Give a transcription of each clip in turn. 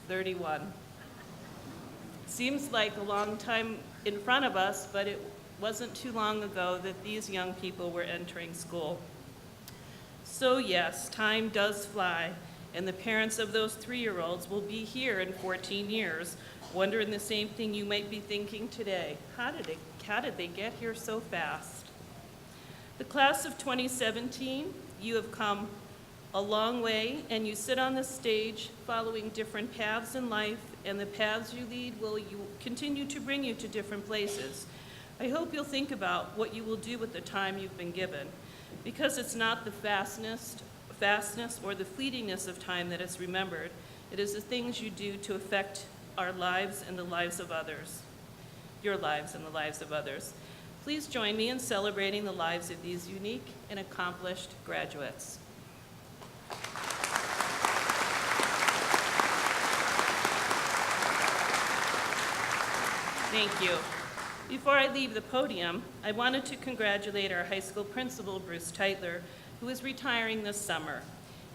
31. Seems like a long time in front of us, but it wasn't too long ago that these young people were entering school. So yes, time does fly, and the parents of those 3-year-olds will be here in 14 years, wondering the same thing you might be thinking today. How did they get here so fast? The class of 2017, you have come a long way, and you sit on the stage following different paths in life, and the paths you lead will continue to bring you to different places. I hope you'll think about what you will do with the time you've been given, because it's not the fastness or the fleetingness of time that is remembered. It is the things you do to affect our lives and the lives of others, your lives and the lives of others. Please join me in celebrating the lives of these unique and accomplished graduates. Thank you. Before I leave the podium, I wanted to congratulate our high school principal, Bruce Teitler, who is retiring this summer.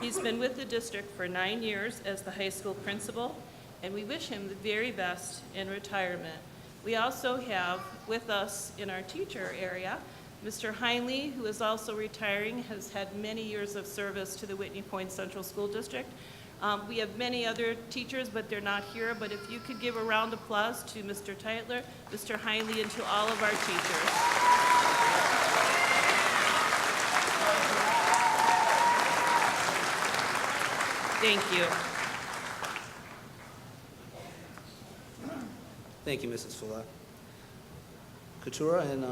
He's been with the district for 9 years as the high school principal, and we wish him the very best in retirement. We also have with us in our teacher area, Mr. Heinley, who is also retiring, has had many years of service to the Whitney Point Central School District. We have many other teachers, but they're not here. But if you could give a round of applause to Mr. Teitler, Mr. Heinley, and to all of our teachers. Thank you. Thank you, Mrs. Fuller. Katura and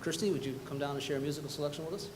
Christy, would you come down and share a musical selection with us?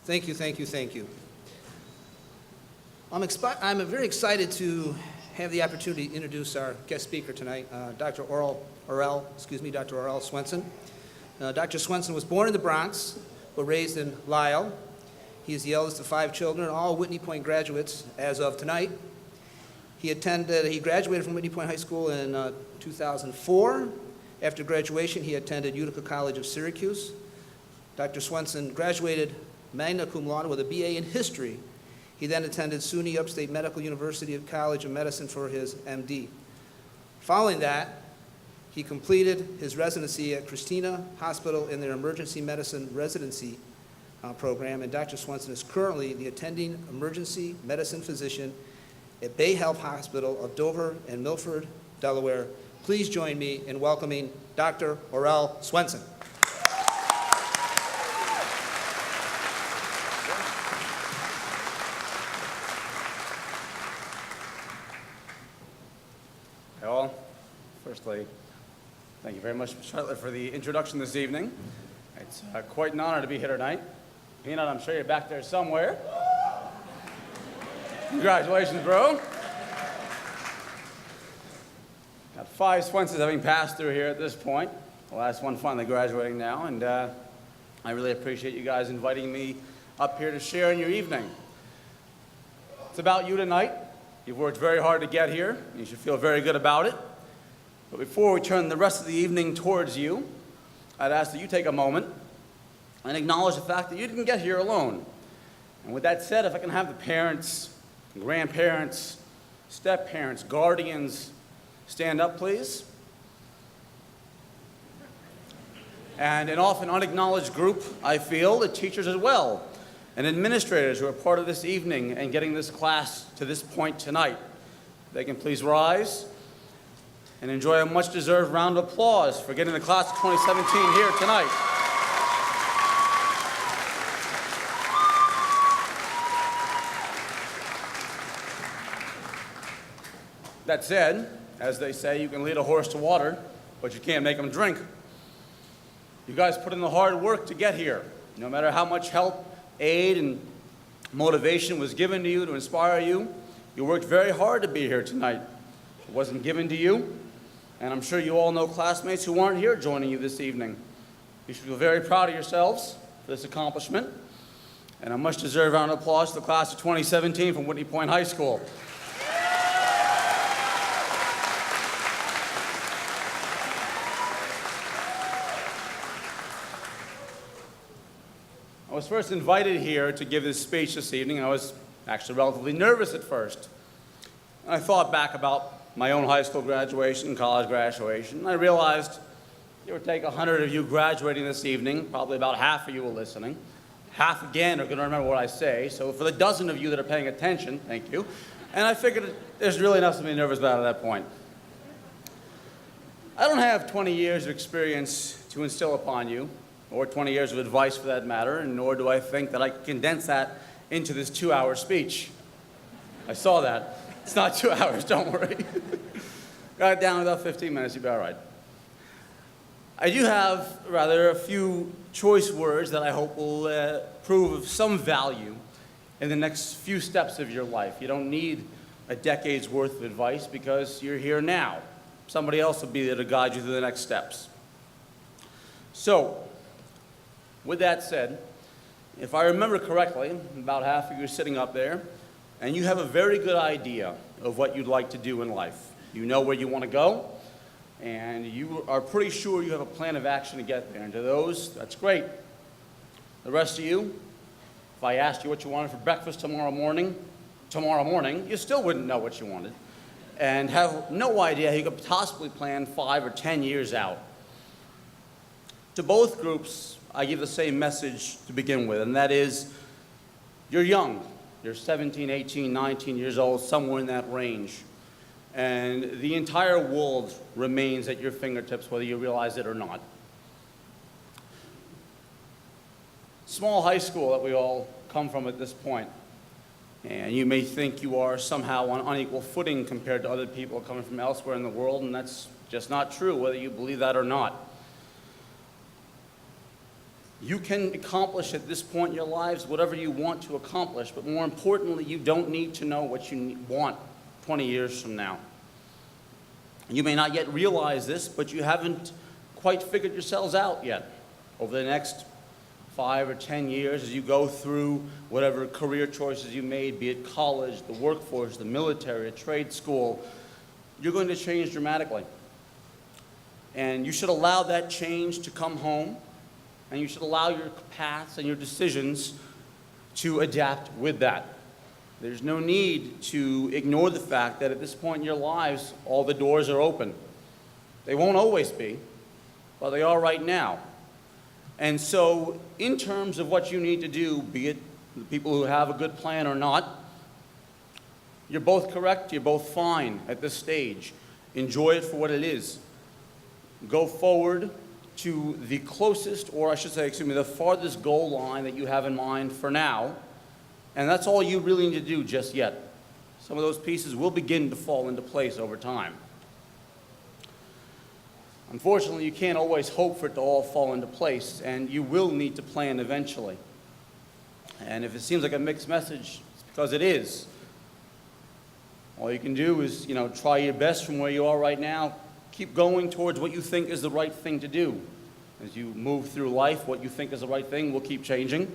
Thank you, thank you, thank you. I'm very excited to have the opportunity to introduce our guest speaker tonight, Dr. Orel Swenson. Dr. Swenson was born in the Bronx, but raised in Lisle. He is the eldest of 5 children, all Whitney Point graduates as of tonight. He graduated from Whitney Point High School in 2004. After graduation, he attended Utica College of Syracuse. Dr. Swenson graduated magna cum laude with a BA in history. He then attended SUNY Upstate Medical University College of Medicine for his MD. Following that, he completed his residency at Christina Hospital in their emergency medicine residency program, and Dr. Swenson is currently the attending emergency medicine physician at Bay Health Hospital of Dover and Milford, Delaware. Please join me in welcoming Dr. Orel Swenson. Hey all. Firstly, thank you very much, Mr. Shetler, for the introduction this evening. It's quite an honor to be here tonight. Peanut, I'm sure you're back there somewhere. Congratulations, bro. Got 5 Swensons having passed through here at this point. The last one finally graduating now, and I really appreciate you guys inviting me up here to share in your evening. It's about you tonight. You've worked very hard to get here. You should feel very good about it. But before we turn the rest of the evening towards you, I'd ask that you take a moment and acknowledge the fact that you didn't get here alone. And with that said, if I can have the parents, grandparents, step-parents, guardians stand up, please. And an often unacknowledged group, I feel, the teachers as well, and administrators who are part of this evening and getting this class to this point tonight. They can please rise and enjoy a much-deserved round of applause for getting the class of 2017 here tonight. That said, as they say, you can lead a horse to water, but you can't make him drink. You guys put in the hard work to get here. No matter how much help, aid, and motivation was given to you to inspire you, you worked very hard to be here tonight. It wasn't given to you, and I'm sure you all know classmates who aren't here joining you this evening. You should feel very proud of yourselves for this accomplishment, and a much-deserved round of applause to the class of 2017 from Whitney Point High School. I was first invited here to give this speech this evening, and I was actually relatively nervous at first. And I thought back about my own high school graduation, college graduation, and I realized give or take 100 of you graduating this evening, probably about half of you are listening. Half again are going to remember what I say, so for the dozen of you that are paying attention, thank you. And I figured there's really nothing to be nervous about at that point. I don't have 20 years of experience to instill upon you, or 20 years of advice for that matter, and nor do I think that I can condense that into this 2-hour speech. I saw that. It's not 2 hours, don't worry. Got it down in about 15 minutes, you'll be all right. I do have, rather, a few choice words that I hope will prove of some value in the next few steps of your life. You don't need a decade's worth of advice because you're here now. Somebody else will be there to guide you through the next steps. So, with that said, if I remember correctly, about half of you are sitting up there, and you have a very good idea of what you'd like to do in life. You know where you want to go, and you are pretty sure you have a plan of action to get there. And to those, that's great. The rest of you, if I asked you what you wanted for breakfast tomorrow morning, you still wouldn't know what you wanted, and have no idea how you could possibly plan 5 or 10 years out. To both groups, I give the same message to begin with, and that is, you're young. You're 17, 18, 19 years old, somewhere in that range. And the entire world remains at your fingertips, whether you realize it or not. Small high school that we all come from at this point. And you may think you are somehow on unequal footing compared to other people coming from elsewhere in the world, and that's just not true, whether you believe that or not. You can accomplish at this point in your lives whatever you want to accomplish, but more importantly, you don't need to know what you want 20 years from now. You may not yet realize this, but you haven't quite figured yourselves out yet. Over the next 5 or 10 years, as you go through whatever career choices you made, be it college, the workforce, the military, a trade school, you're going to change dramatically. And you should allow that change to come home, and you should allow your paths and your decisions to adapt with that. There's no need to ignore the fact that at this point in your lives, all the doors are open. They won't always be, but they are right now. And so, in terms of what you need to do, be it the people who have a good plan or not, you're both correct, you're both fine at this stage. Enjoy it for what it is. Go forward to the closest, or I should say, the farthest goal line that you have in mind for now, and that's all you really need to do just yet. Some of those pieces will begin to fall into place over time. Unfortunately, you can't always hope for it to all fall into place, and you will need to plan eventually. And if it seems like a mixed message, it's because it is. All you can do is, try your best from where you are right now. Keep going towards what you think is the right thing to do. As you move through life, what you think is the right thing will keep changing.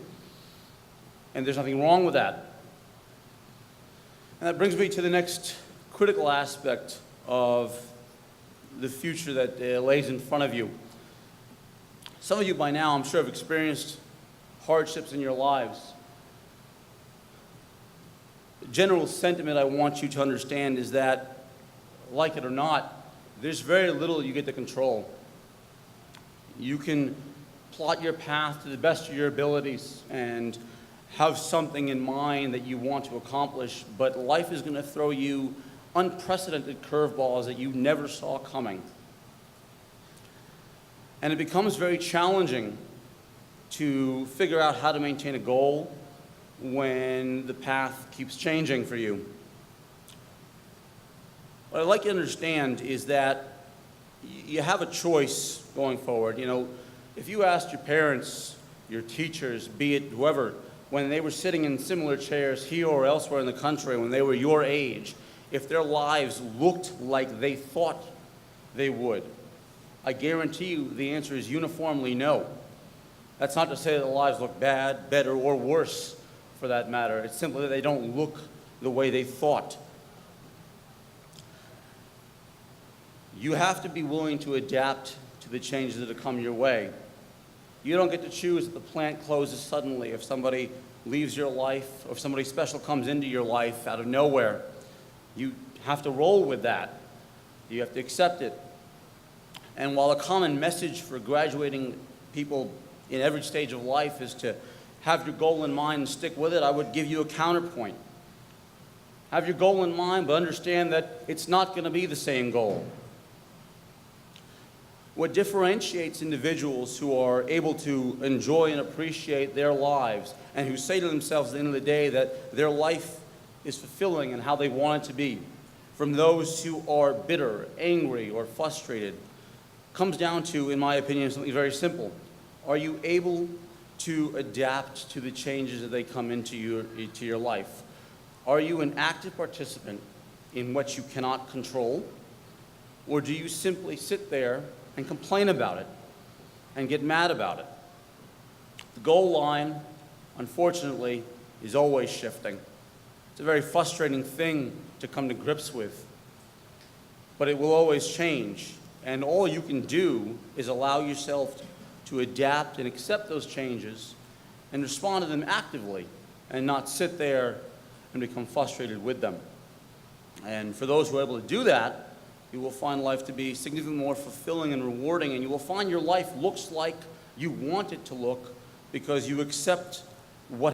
And there's nothing wrong with that. And that brings me to the next critical aspect of the future that lays in front of you. Some of you by now, I'm sure, have experienced hardships in your lives. The general sentiment I want you to understand is that, like it or not, there's very little you get to control. You can plot your path to the best of your abilities and have something in mind that you want to accomplish, but life is going to throw you unprecedented curveballs that you never saw coming. And it becomes very challenging to figure out how to maintain a goal when the path keeps changing for you. What I'd like you to understand is that you have a choice going forward. If you asked your parents, your teachers, be it whoever, when they were sitting in similar chairs here or elsewhere in the country, when they were your age, if their lives looked like they thought they would, I guarantee you the answer is uniformly no. That's not to say that their lives look bad, better, or worse for that matter. It's simply that they don't look the way they thought. You have to be willing to adapt to the changes that have come your way. You don't get to choose if the plant closes suddenly, if somebody leaves your life, or if somebody special comes into your life out of nowhere. You have to roll with that. You have to accept it. And while a common message for graduating people in every stage of life is to have your goal in mind and stick with it, I would give you a counterpoint. Have your goal in mind, but understand that it's not going to be the same goal. What differentiates individuals who are able to enjoy and appreciate their lives and who say to themselves at the end of the day that their life is fulfilling and how they want it to be, from those who are bitter, angry, or frustrated, comes down to, in my opinion, something very simple. Are you able to adapt to the changes that they come into your life? Are you an active participant in what you cannot control? Or do you simply sit there and complain about it and get mad about it? The goal line, unfortunately, is always shifting. It's a very frustrating thing to come to grips with, but it will always change. And all you can do is allow yourself to adapt and accept those changes and respond to them actively and not sit there and become frustrated with them. And for those who are able to do that, you will find life to be significantly more fulfilling and rewarding, and you will find your life looks like you want it to look because you accept what